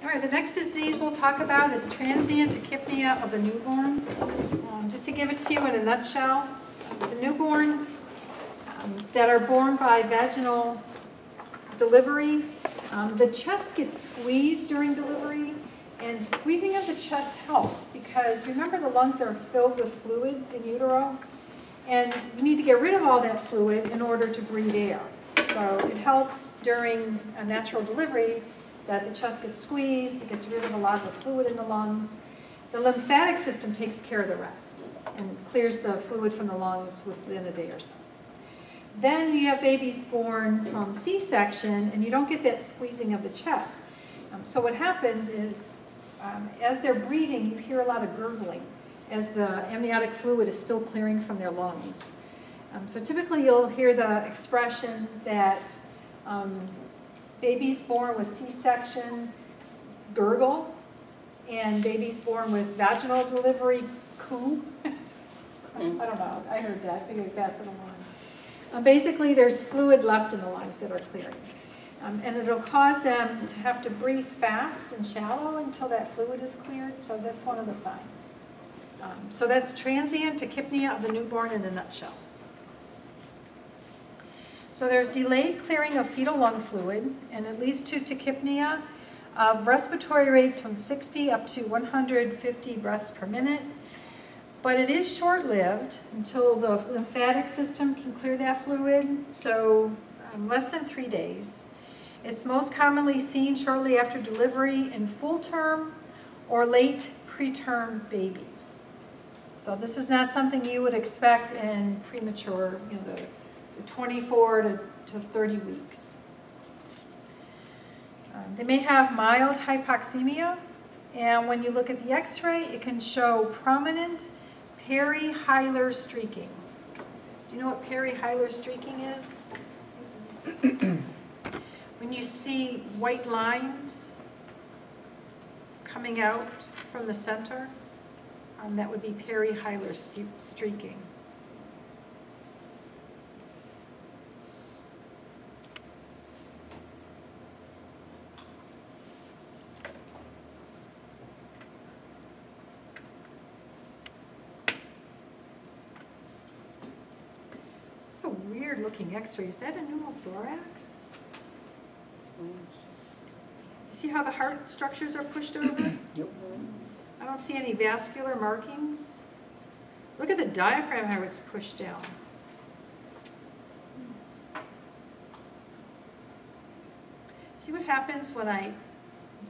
All right, the next disease we'll talk about is transient tachypnea of the newborn. Just to give it to you in a nutshell, the newborns that are born by vaginal delivery, the chest gets squeezed during delivery, and squeezing of the chest helps because remember the lungs are filled with fluid in utero, and you need to get rid of all that fluid in order to breathe air. So it helps during a natural delivery that the chest gets squeezed, it gets rid of a lot of the fluid in the lungs. The lymphatic system takes care of the rest and clears the fluid from the lungs within a day or so. Then you have babies born from C-section and you don't get that squeezing of the chest. So what happens is as they're breathing, you hear a lot of gurgling as the amniotic fluid is still clearing from their lungs. So typically you'll hear the expression that babies born with C-section gurgle, and babies born with vaginal delivery coo. I don't know, I heard that, I figured I'd pass it along. Basically, there's fluid left in the lungs that are clearing. And it'll cause them to have to breathe fast and shallow until that fluid is cleared, so that's one of the signs. So that's transient tachypnea of the newborn in a nutshell. So there's delayed clearing of fetal lung fluid, and it leads to tachypnea of respiratory rates from 60 up to 150 breaths per minute. But it is short-lived until the lymphatic system can clear that fluid, so less than 3 days. It's most commonly seen shortly after delivery in full-term or late preterm babies. So this is not something you would expect in premature, the 24 to 30 weeks. They may have mild hypoxemia, and when you look at the x-ray, it can show prominent perihilar streaking. Do you know what perihilar streaking is? When you see white lines coming out from the center, that would be perihilar streaking. That's a weird looking x-ray. Is that a pneumothorax? See how the heart structures are pushed over? Yep. I don't see any vascular markings. Look at the diaphragm, how it's pushed down. See what happens when I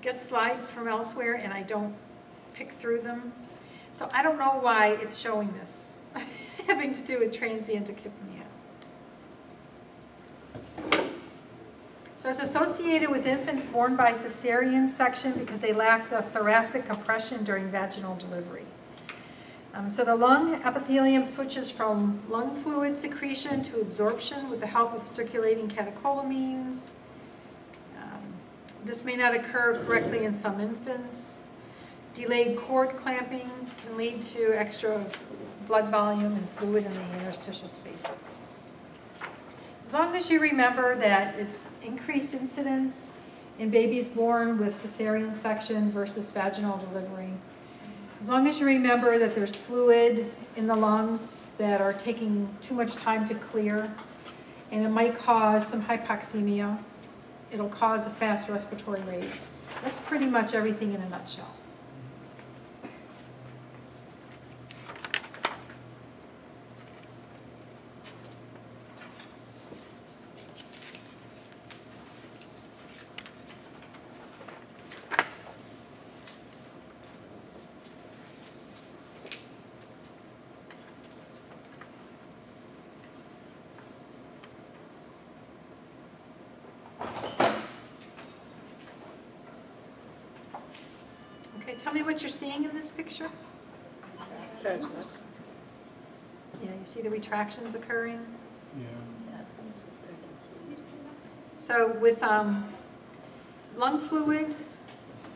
get slides from elsewhere and I don't pick through them? So I don't know why it's showing this, having to do with transient tachypnea. So it's associated with infants born by cesarean section because they lack the thoracic compression during vaginal delivery. So the lung epithelium switches from lung fluid secretion to absorption with the help of circulating catecholamines. This may not occur correctly in some infants. Delayed cord clamping can lead to extra blood volume and fluid in the interstitial spaces. As long as you remember that it's increased incidence in babies born with cesarean section versus vaginal delivery. As long as you remember that there's fluid in the lungs that are taking too much time to clear, and it might cause some hypoxemia. It'll cause a fast respiratory rate. That's pretty much everything in a nutshell. Okay, tell me what you're seeing in this picture. Yeah, you see the retractions occurring? Yeah. So with lung fluid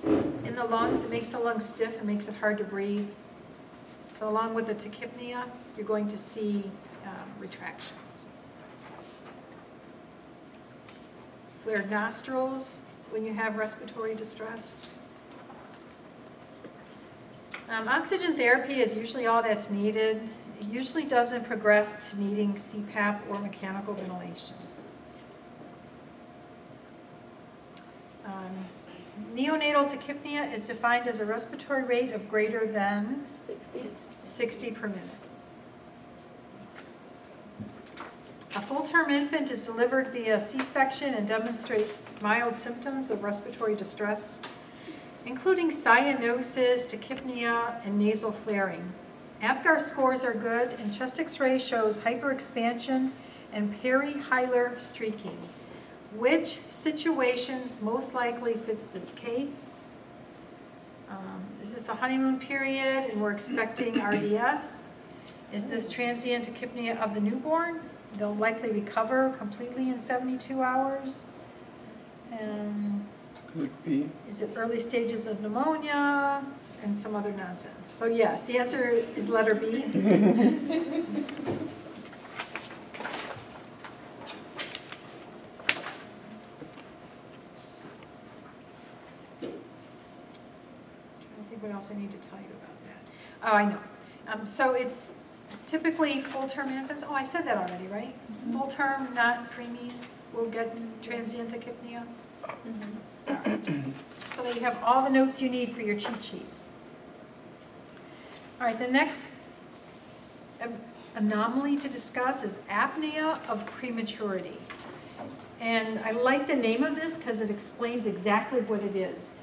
in the lungs, it makes the lungs stiff and makes it hard to breathe. So along with the tachypnea, you're going to see retractions. Flared nostrils when you have respiratory distress. Oxygen therapy is usually all that's needed. It usually doesn't progress to needing CPAP or mechanical ventilation. Neonatal tachypnea is defined as a respiratory rate of greater than 60 per minute. A full-term infant is delivered via C-section and demonstrates mild symptoms of respiratory distress, including cyanosis, tachypnea, and nasal flaring. APGAR scores are good, and chest X-ray shows hyperexpansion and perihilar streaking. Which situations most likely fits this case? Is this a honeymoon period and we're expecting RDS? Is this transient tachypnea of the newborn? They'll likely recover completely in 72 hours. Could be. Is it early stages of pneumonia and some other nonsense? So yes, the answer is letter B. What else I need to tell you about that? Oh, I know. So it's typically full-term infants. Oh, I said that already, right? Mm-hmm. Full-term, not preemies, will get transient tachypnea. Mm-hmm. All right. So that you have all the notes you need for your cheat sheets. All right, the next anomaly to discuss is apnea of prematurity. And I like the name of this because it explains exactly what it is.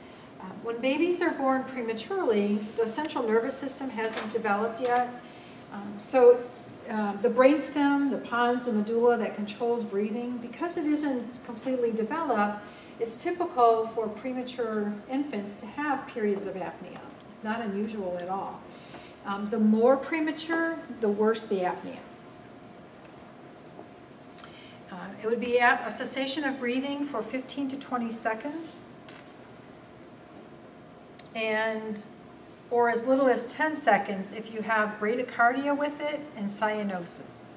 When babies are born prematurely, the central nervous system hasn't developed yet. So the brainstem, the pons, the medulla that controls breathing, because it isn't completely developed, it's typical for premature infants to have periods of apnea. It's not unusual at all. The more premature, the worse the apnea. It would be a cessation of breathing for 15 to 20 seconds. Or as little as 10 seconds if you have bradycardia with it and cyanosis.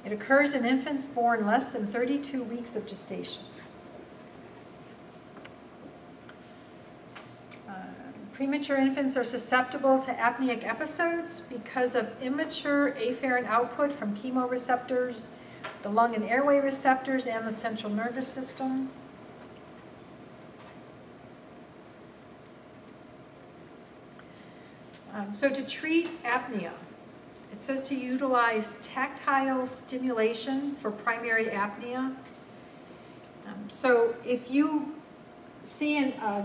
It occurs in infants born less than 32 weeks of gestation. Premature infants are susceptible to apneic episodes because of immature afferent output from chemoreceptors, the lung and airway receptors, and the central nervous system. So to treat apnea, it says to utilize tactile stimulation for primary apnea. So if you see a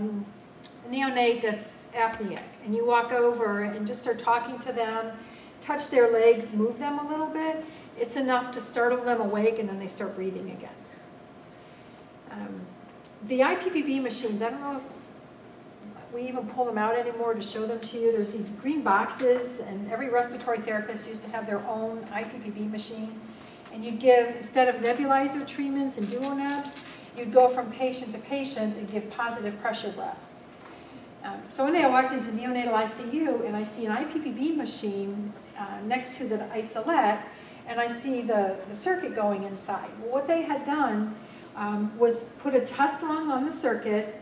neonate that's apneic and you walk over and just start talking to them, touch their legs, move them a little bit, it's enough to startle them awake and then they start breathing again. The IPPB machines, I don't know if we even pull them out anymore to show them to you. There's these green boxes, and every respiratory therapist used to have their own IPPB machine. And you'd give, instead of nebulizer treatments and duonebs, you'd go from patient to patient and give positive pressure breaths. So one day I walked into neonatal ICU, and I see an IPPB machine next to the isolette, and I see the circuit going inside. Well, what they had done was put a test lung on the circuit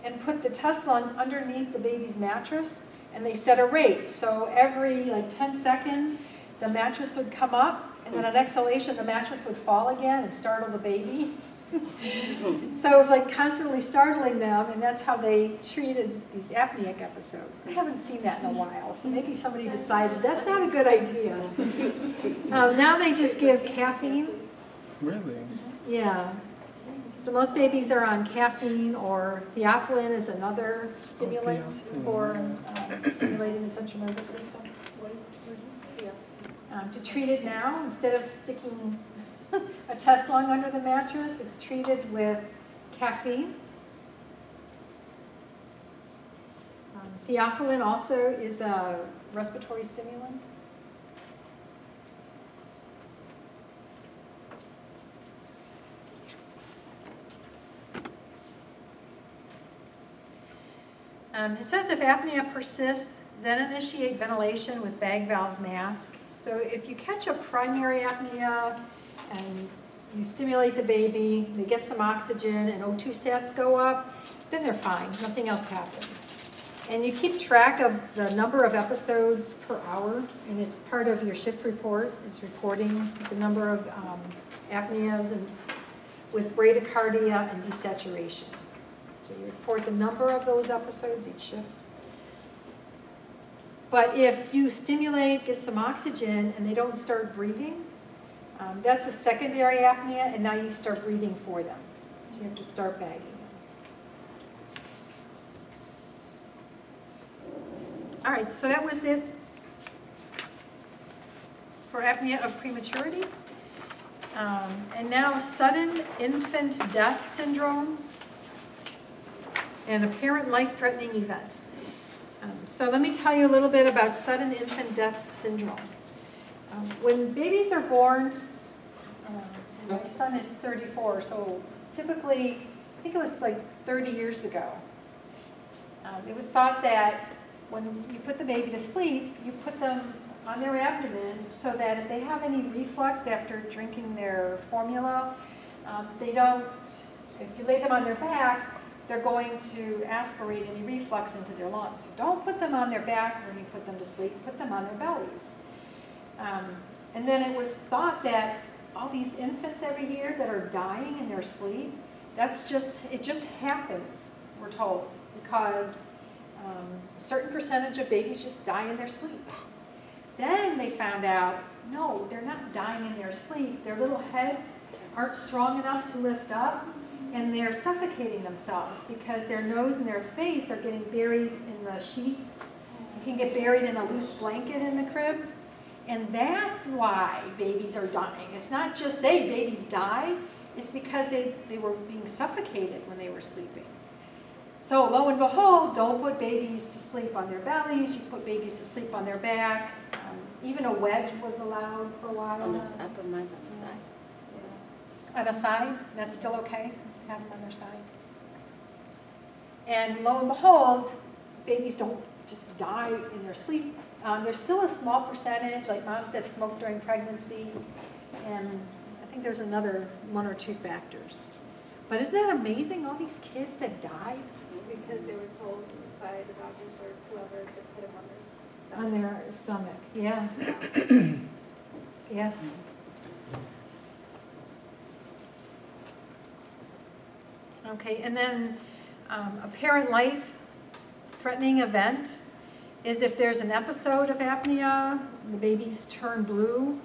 and put the test lung underneath the baby's mattress, and they set a rate. So every 10 seconds, the mattress would come up, and then on exhalation, the mattress would fall again and startle the baby. So it was like constantly startling them, and that's how they treated these apneic episodes. I haven't seen that in a while, so maybe somebody decided that's not a good idea. Now they just give caffeine. Really? Yeah. So most babies are on caffeine, or theophylline is another stimulant for stimulating the central nervous system. To treat it now, instead of sticking a test lung under the mattress, it's treated with caffeine. Theophylline also is a respiratory stimulant. It says if apnea persists, then initiate ventilation with bag valve mask. So if you catch a primary apnea and you stimulate the baby, they get some oxygen and O2 sats go up, then they're fine, nothing else happens. And you keep track of the number of episodes per hour, and it's part of your shift report. It's reporting the number of apneas and with bradycardia and desaturation. So you report the number of those episodes each shift. But if you stimulate, give some oxygen, and they don't start breathing, that's a secondary apnea, and now you start breathing for them. So you have to start bagging them. All right, so that was it for apnea of prematurity. And now sudden infant death syndrome and apparent life-threatening events. So let me tell you a little bit about sudden infant death syndrome. When babies are born, my son is 34, so typically, I think it was like 30 years ago, it was thought that when you put the baby to sleep, you put them on their abdomen so that if they have any reflux after drinking their formula, they don't, if you lay them on their back, they're going to aspirate any reflux into their lungs. So don't put them on their back when you put them to sleep, put them on their bellies. And then it was thought that all these infants every year that are dying in their sleep, it just happens, we're told, because a certain percentage of babies just die in their sleep. Then they found out, no, they're not dying in their sleep. Their little heads aren't strong enough to lift up, and they're suffocating themselves because their nose and their face are getting buried in the sheets. You can get buried in a loose blanket in the crib. And that's why babies are dying. It's not just, say, babies die. It's because they were being suffocated when they were sleeping. So lo and behold, don't put babies to sleep on their bellies. You put babies to sleep on their back. Even a wedge was allowed for a while. I put mine on the side. Yeah. On a side? That's still okay? Have them on their side. And lo and behold, babies don't just die in their sleep. There's still a small percentage, like moms that smoke during pregnancy, and I think there's another 1 or 2 factors. But isn't that amazing, all these kids that died? Because they were told by the doctors or whoever to put them on their stomach. Yeah. Yeah. Okay, and then apparent life-threatening event is if there's an episode of apnea, the babies turn blue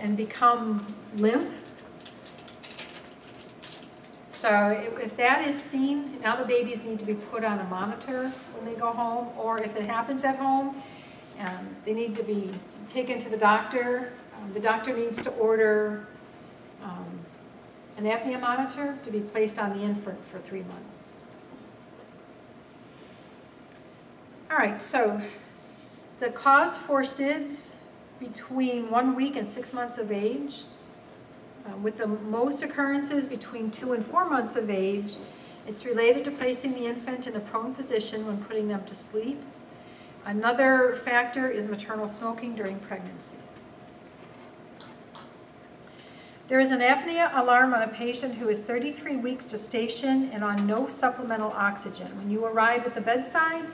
and become limp. So if that is seen, now the babies need to be put on a monitor when they go home, or if it happens at home, they need to be taken to the doctor. The doctor needs to order an apnea monitor to be placed on the infant for 3 months. All right, so the cause for SIDS between 1 week and 6 months of age, with the most occurrences between 2 and 4 months of age. It's related to placing the infant in a prone position when putting them to sleep. Another factor is maternal smoking during pregnancy. There is an apnea alarm on a patient who is 33 weeks gestation and on no supplemental oxygen. When you arrive at the bedside,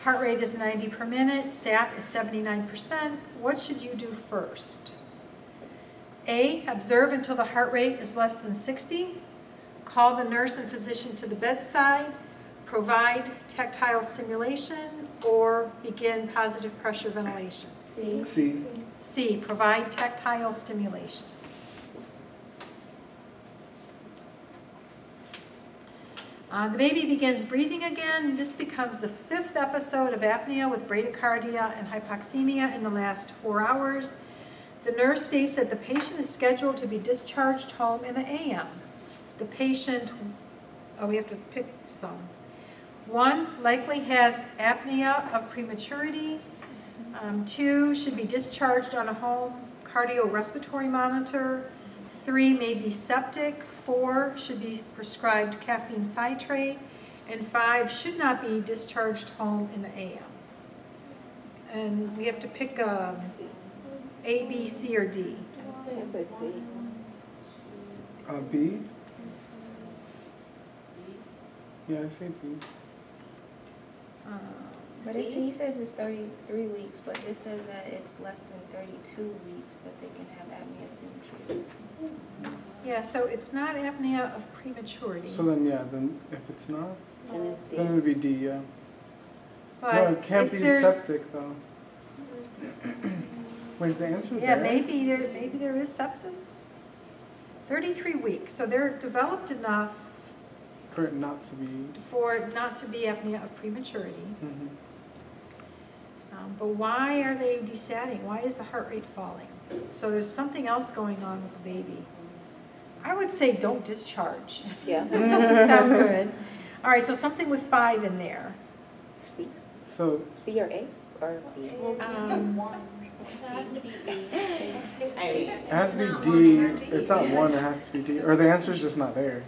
heart rate is 90 per minute, SAT is 79%. What should you do first? A, observe until the heart rate is less than 60. Call the nurse and physician to the bedside. Provide tactile stimulation or begin positive pressure ventilation. C, provide tactile stimulation. The baby begins breathing again. This becomes the 5th episode of apnea with bradycardia and hypoxemia in the last 4 hours. The nurse states that the patient is scheduled to be discharged home in the AM. The patient, we have to pick some. 1, likely has apnea of prematurity. 2, should be discharged on a home cardiorespiratory monitor. 3, may be septic. 4, should be prescribed caffeine citrate. And 5, should not be discharged home in the AM. And we have to pick A, B, C, or D. B? Yeah, I say B. But he says it's 33 weeks, but this says that it's less than 32 weeks that they can have apnea of prematurity. Yeah, so it's not apnea of prematurity. So then, yeah, then if it's not, And it's then it would be D, yeah. But No, it can't if be there's- septic, though. Wait, the answer's Yeah, there? maybe there is sepsis. 33 weeks, so they're developed enough For it not to be. for it not to be apnea of prematurity. Mhm. But why are they desatting? Why is the heart rate falling? So there's something else going on with the baby. I would say don't discharge. Yeah. It doesn't sound good. All right, so something with 5 in there. C. So, C or A or B? It has to be D. it has to be D. It's not 1, it has to be D. Or the answer's just not there.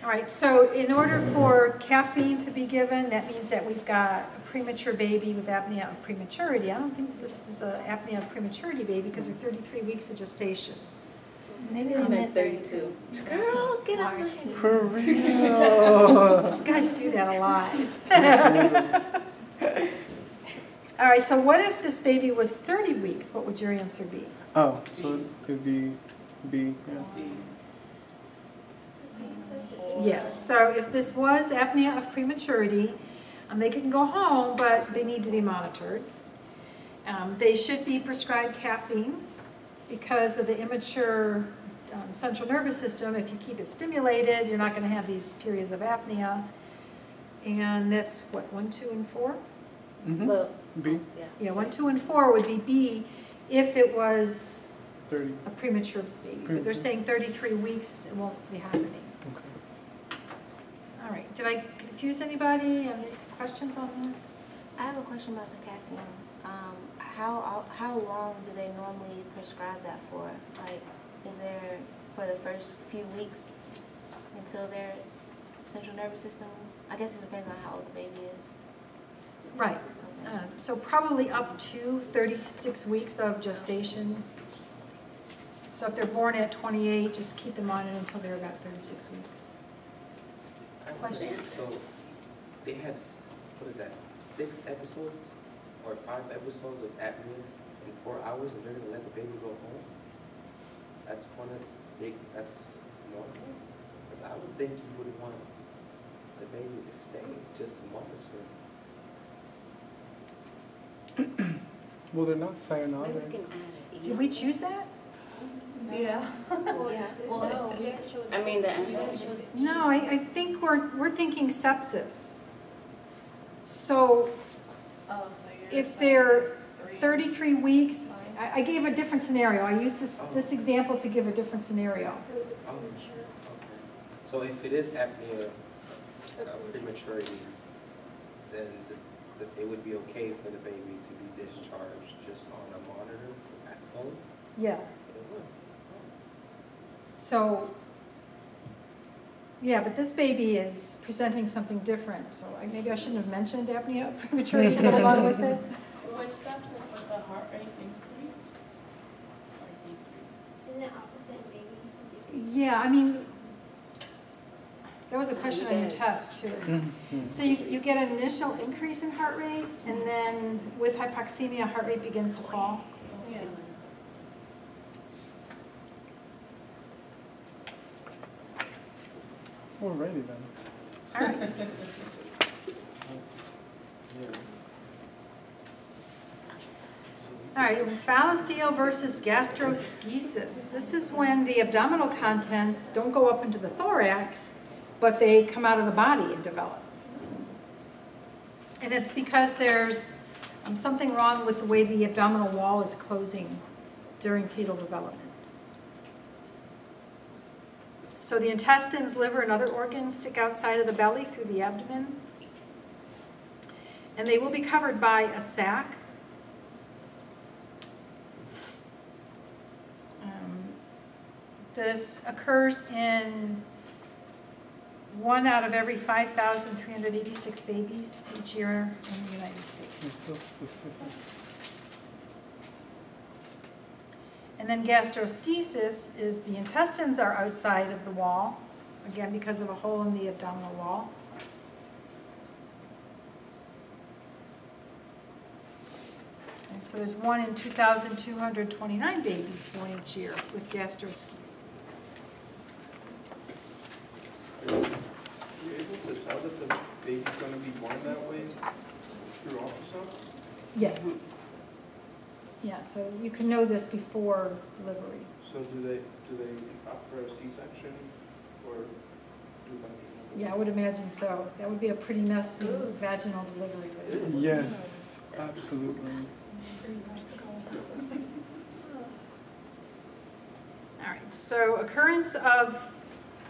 All right, so in order for caffeine to be given, that means that we've got a premature baby with apnea of prematurity. I don't think this is an apnea of prematurity baby because they're 33 weeks of gestation. Maybe they I meant meant 32. Girl, get out my head. For real. You guys do that a lot. All right, so what if this baby was 30 weeks? What would your answer be? Oh, so it could be B, yeah. Yes, so if this was apnea of prematurity, they can go home, but they need to be monitored. They should be prescribed caffeine because of the immature central nervous system. If you keep it stimulated, you're not going to have these periods of apnea. And that's what, 1, 2, and 4? Mm-hmm. Well, B, yeah. Yeah, 1, 2, and 4 would be B if it was 30. a premature baby. But they're saying 33 weeks, it won't be happening. Okay. All right, did I confuse anybody? Any questions on this? I have a question about the caffeine. How long do they normally prescribe that for? Like, is there for the first few weeks until their central nervous system? I guess it depends on how old the baby is. Right. So probably up to 36 weeks of gestation. So if they're born at 28, just keep them on it until they're about 36 weeks. Question? So they had, what is that, 6 episodes or 5 episodes of apnea in 4 hours, and they're gonna let the baby go home? That's that's normal? Because I would think you would want the baby to stay just to monitor. Well, they're not saying all Maybe we that. can add it. Did we choose that? Yeah. Well, I mean, No, I think we're thinking sepsis. So if they're 33 weeks, I gave a different scenario. I used this example to give a different scenario. Oh, okay. So if it is apnea of prematurity, then it would be okay for the baby to be discharged just on a monitor at home? Yeah. It would. So, yeah, but this baby is presenting something different. So maybe I shouldn't have mentioned apnea of prematurity to go along with it. With sepsis, was the heart rate increase or decrease? Isn't it opposite, maybe? Yeah, I mean, that was a question on your test too. Mm-hmm. So you get an initial increase in heart rate, and then with hypoxemia, heart rate begins to fall. Yeah. Alrighty then. All right. All right, omphalocele versus gastroschisis. This is when the abdominal contents don't go up into the thorax, but they come out of the body and develop. And it's because there's something wrong with the way the abdominal wall is closing during fetal development. So the intestines, liver, and other organs stick outside of the belly through the abdomen. And they will be covered by a sac. This occurs in 1 out of every 5,386 babies each year in the United It's States. so specific. And then gastroschisis is the intestines are outside of the wall, again because of a hole in the abdominal wall. So there's 1 in 2,229 babies born each year with gastroschisis. Are you able to tell that the baby's going to be born that way through ultrasound? Yes. Yeah, so you can know this before delivery. So do they opt for a C-section or do they? Yeah, I would imagine so. That would be a pretty messy vaginal delivery. Wouldn't it? Yes, absolutely. All right, so occurrence of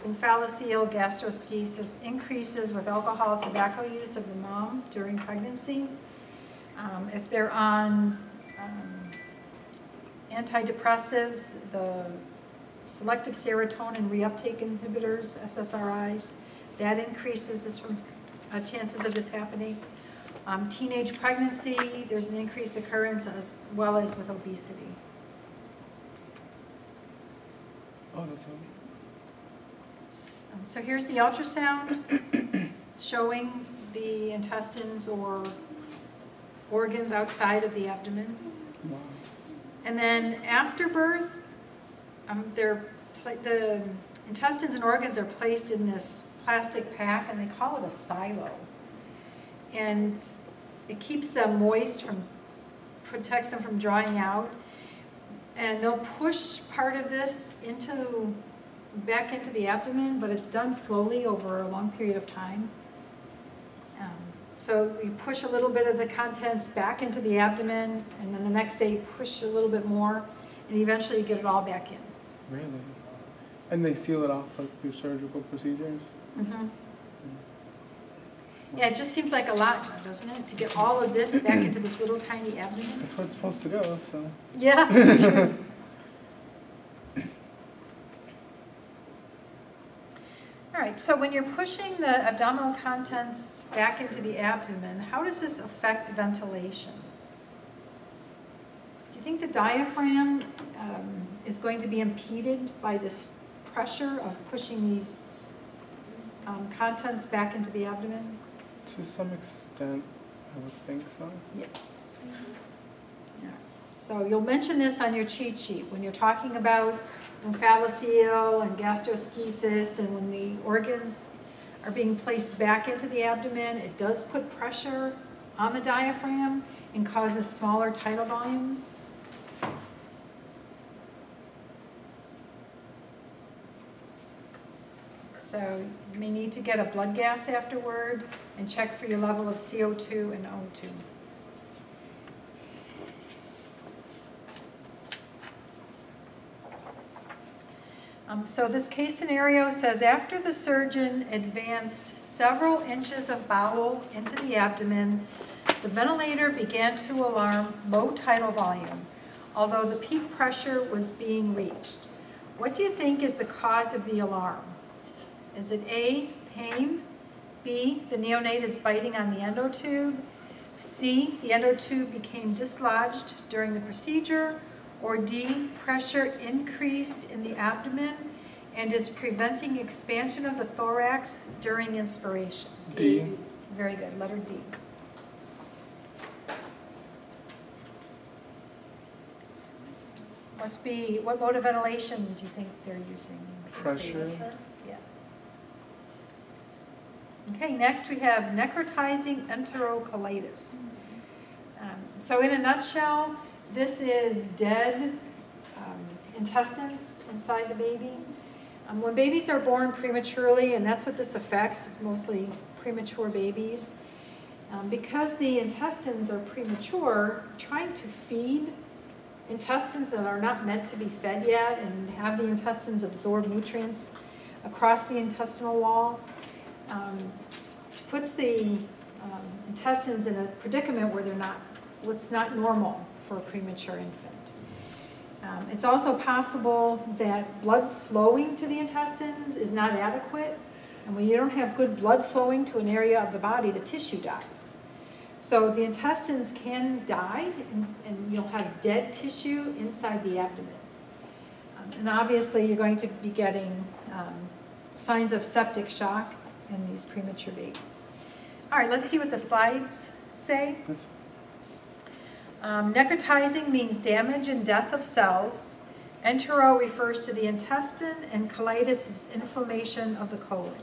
omphalocele gastroschisis increases with alcohol, tobacco use of the mom during pregnancy. If they're on antidepressives, the selective serotonin reuptake inhibitors, SSRIs, that increases this chances of this happening. Teenage pregnancy, there's an increased occurrence as well as with obesity. Oh, that's all. So here's the ultrasound showing the intestines or organs outside of the abdomen. Wow. And then after birth, the intestines and organs are placed in this plastic pack, and they call it a silo. And it keeps them moist, protects them from drying out. And they'll push part of this back into the abdomen, but it's done slowly over a long period of time. So you push a little bit of the contents back into the abdomen, and then the next day you push a little bit more, and eventually you get it all back in. Really? And they seal it off like through surgical procedures? Mm-hmm. Yeah, it just seems like a lot, doesn't it? To get all of this back into this little tiny abdomen. That's where it's supposed to go, so. Yeah, that's true. All right, so when you're pushing the abdominal contents back into the abdomen, how does this affect ventilation? Do you think the diaphragm is going to be impeded by this pressure of pushing these contents back into the abdomen? To some extent, I would think so. Yes. Yeah. So you'll mention this on your cheat sheet when you're talking about omphalocele and gastroschisis, and when the organs are being placed back into the abdomen, it does put pressure on the diaphragm and causes smaller tidal volumes. So you may need to get a blood gas afterward and check for your level of CO2 and O2. So this case scenario says, after the surgeon advanced several inches of bowel into the abdomen, the ventilator began to alarm low tidal volume, although the peak pressure was being reached. What do you think is the cause of the alarm? Is it A, pain, B, the neonate is biting on the endotube, C, the endotube became dislodged during the procedure, or D, pressure increased in the abdomen and is preventing expansion of the thorax during inspiration? D. Very good, letter D. Must be, what mode of ventilation do you think they're using? Pressure. Yeah. Okay, next we have necrotizing enterocolitis. So in a nutshell, this is dead intestines inside the baby. When babies are born prematurely, and that's what this affects, is mostly premature babies. Because the intestines are premature, trying to feed intestines that are not meant to be fed yet and have the intestines absorb nutrients across the intestinal wall puts the intestines in a predicament where it's not normal for a premature infant. It's also possible that blood flowing to the intestines is not adequate, and when you don't have good blood flowing to an area of the body, the tissue dies. So the intestines can die, and you'll have dead tissue inside the abdomen. And obviously you're going to be getting signs of septic shock in these premature babies. All right, let's see what the slides say. Necrotizing means damage and death of cells. Entero refers to the intestine, and colitis is inflammation of the colon.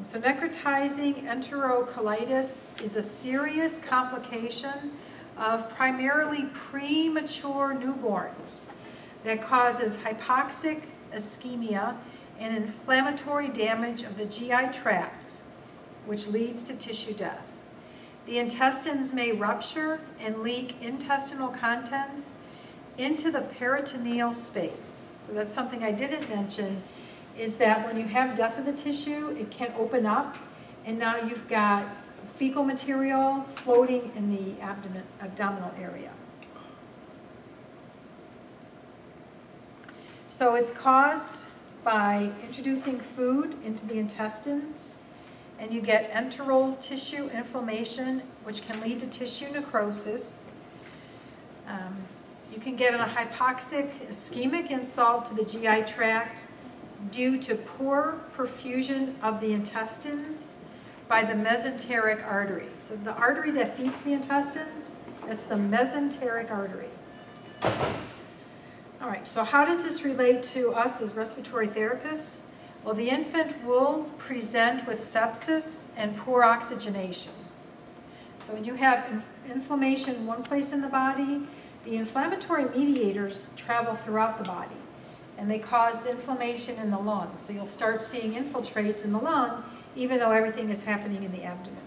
So necrotizing enterocolitis is a serious complication of primarily premature newborns that causes hypoxic ischemia and inflammatory damage of the GI tract, which leads to tissue death. The intestines may rupture and leak intestinal contents into the peritoneal space. So that's something I didn't mention, is that when you have death of the tissue, it can open up, and now you've got fecal material floating in the abdominal area. So it's caused by introducing food into the intestines, and you get enteral tissue inflammation, which can lead to tissue necrosis. You can get a hypoxic ischemic insult to the GI tract due to poor perfusion of the intestines by the mesenteric artery. So the artery that feeds the intestines, that's the mesenteric artery. All right, so how does this relate to us as respiratory therapists? Well, the infant will present with sepsis and poor oxygenation. So when you have inflammation in one place in the body, the inflammatory mediators travel throughout the body, and they cause inflammation in the lungs. So you'll start seeing infiltrates in the lung, even though everything is happening in the abdomen.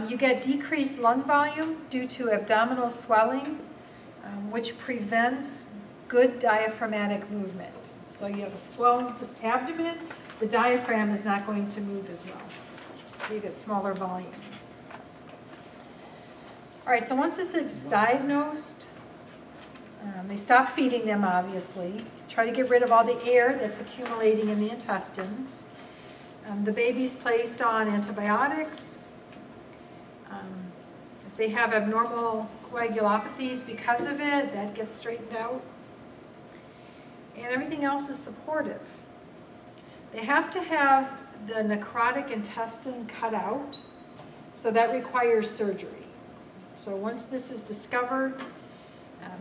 You get decreased lung volume due to abdominal swelling, which prevents good diaphragmatic movement. So you have a swelled abdomen, the diaphragm is not going to move as well. So you get smaller volumes. All right, so once this is diagnosed, they stop feeding them, obviously. Try to get rid of all the air that's accumulating in the intestines. The baby's placed on antibiotics. If they have abnormal coagulopathies because of it, that gets straightened out. And everything else is supportive. They have to have the necrotic intestine cut out, so that requires surgery. So once this is discovered,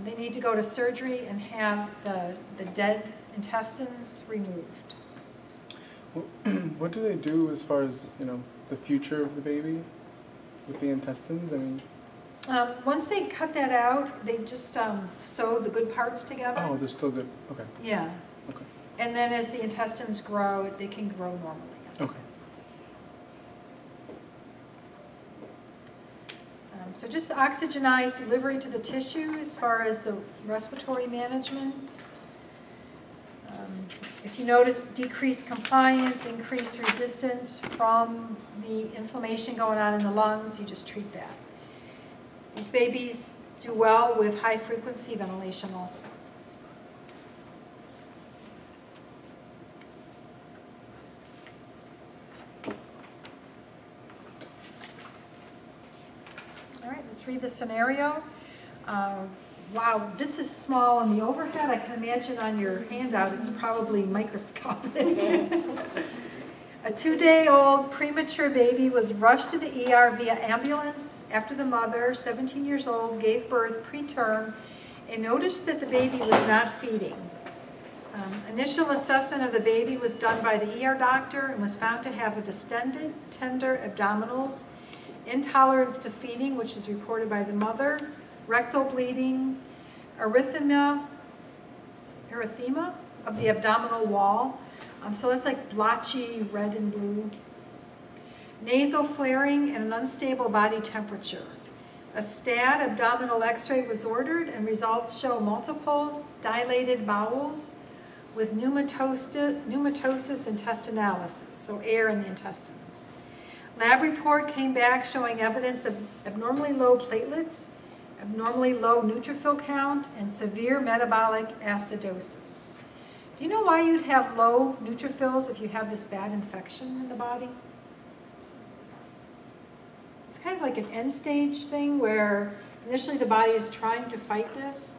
they need to go to surgery and have the dead intestines removed. What do they do as far as, the future of the baby with the intestines? I mean, once they cut that out, they just sew the good parts together. oh, they're still good. Okay. Yeah. Okay. And then as the intestines grow, they can grow normally. Okay. So just oxygenized delivery to the tissue as far as the respiratory management. If you notice decreased compliance, increased resistance from the inflammation going on in the lungs, you just treat that. These babies do well with high frequency ventilation also. All right, let's read the scenario. Wow, this is small on the overhead. I can imagine on your handout it's probably microscopic. A 2-day-old premature baby was rushed to the ER via ambulance after the mother, 17 years old, gave birth preterm and noticed that the baby was not feeding. Initial assessment of the baby was done by the ER doctor and was found to have a distended, tender abdominals, intolerance to feeding, which is reported by the mother, rectal bleeding, erythema of the abdominal wall. So that's like blotchy red and blue. Nasal flaring and an unstable body temperature. A STAD abdominal x-ray was ordered and results show multiple dilated bowels with pneumatosis intestinalis, so air in the intestines. Lab report came back showing evidence of abnormally low platelets, abnormally low neutrophil count, and severe metabolic acidosis. Do you know why you'd have low neutrophils if you have this bad infection in the body? It's kind of like an end-stage thing where initially the body is trying to fight this,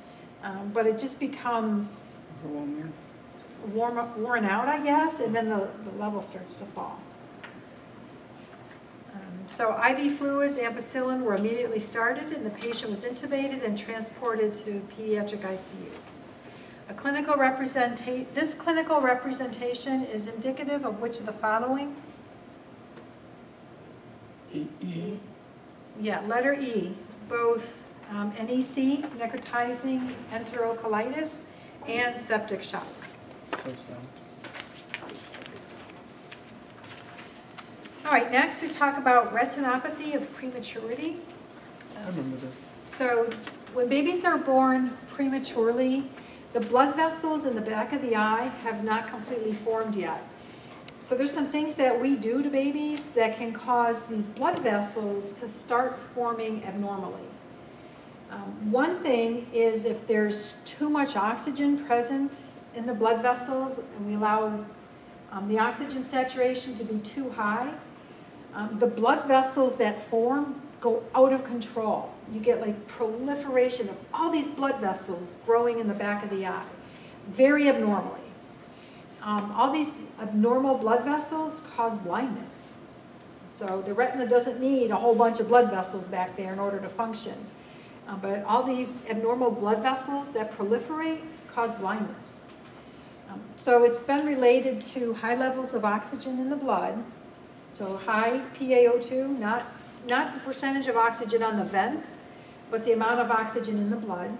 but it just becomes worn out, I guess, and then the level starts to fall. So IV fluids, ampicillin, were immediately started, and the patient was intubated and transported to pediatric ICU. This clinical representation is indicative of which of the following? E. Yeah, letter E, both NEC, necrotizing enterocolitis, and septic shock. So sound. All right, next we talk about retinopathy of prematurity. I remember this. So when babies are born prematurely, the blood vessels in the back of the eye have not completely formed yet. So there's some things that we do to babies that can cause these blood vessels to start forming abnormally. One thing is if there's too much oxygen present in the blood vessels and we allow the oxygen saturation to be too high, the blood vessels that form go out of control. You get like proliferation of all these blood vessels growing in the back of the eye, very abnormally. All these abnormal blood vessels cause blindness. So the retina doesn't need a whole bunch of blood vessels back there in order to function. But all these abnormal blood vessels that proliferate cause blindness. So it's been related to high levels of oxygen in the blood. So high PaO2, not the percentage of oxygen on the vent, but the amount of oxygen in the blood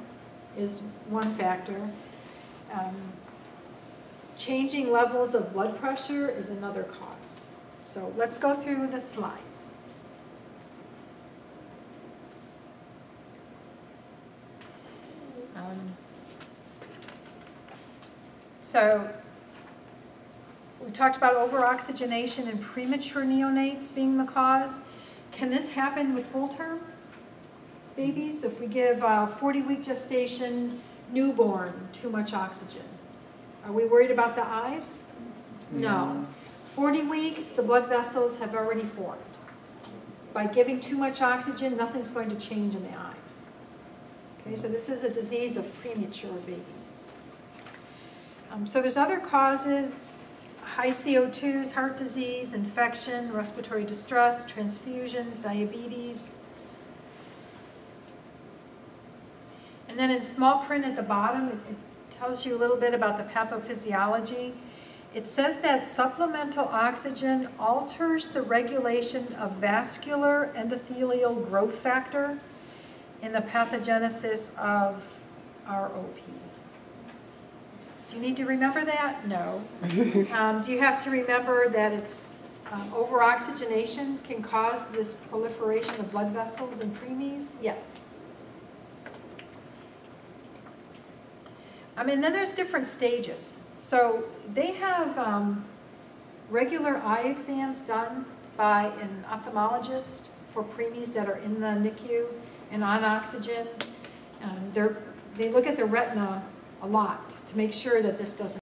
is one factor. Changing levels of blood pressure is another cause. So let's go through the slides. So we talked about over-oxygenation in premature neonates being the cause. Can this happen with full-term babies? If we give a 40-week gestation newborn too much oxygen, are we worried about the eyes? No. 40 weeks, the blood vessels have already formed. By giving too much oxygen, nothing's going to change in the eyes. Okay, so this is a disease of premature babies. So there's other causes: high CO2s, heart disease, infection, respiratory distress, transfusions, diabetes. And then in small print at the bottom, it tells you a little bit about the pathophysiology. It says that supplemental oxygen alters the regulation of vascular endothelial growth factor in the pathogenesis of ROP. Do you need to remember that? No. Do you have to remember that it's over-oxygenation can cause this proliferation of blood vessels in preemies? Yes. Then there's different stages. So they have regular eye exams done by an ophthalmologist for preemies that are in the NICU and on oxygen. They look at the retina a lot to make sure that this doesn't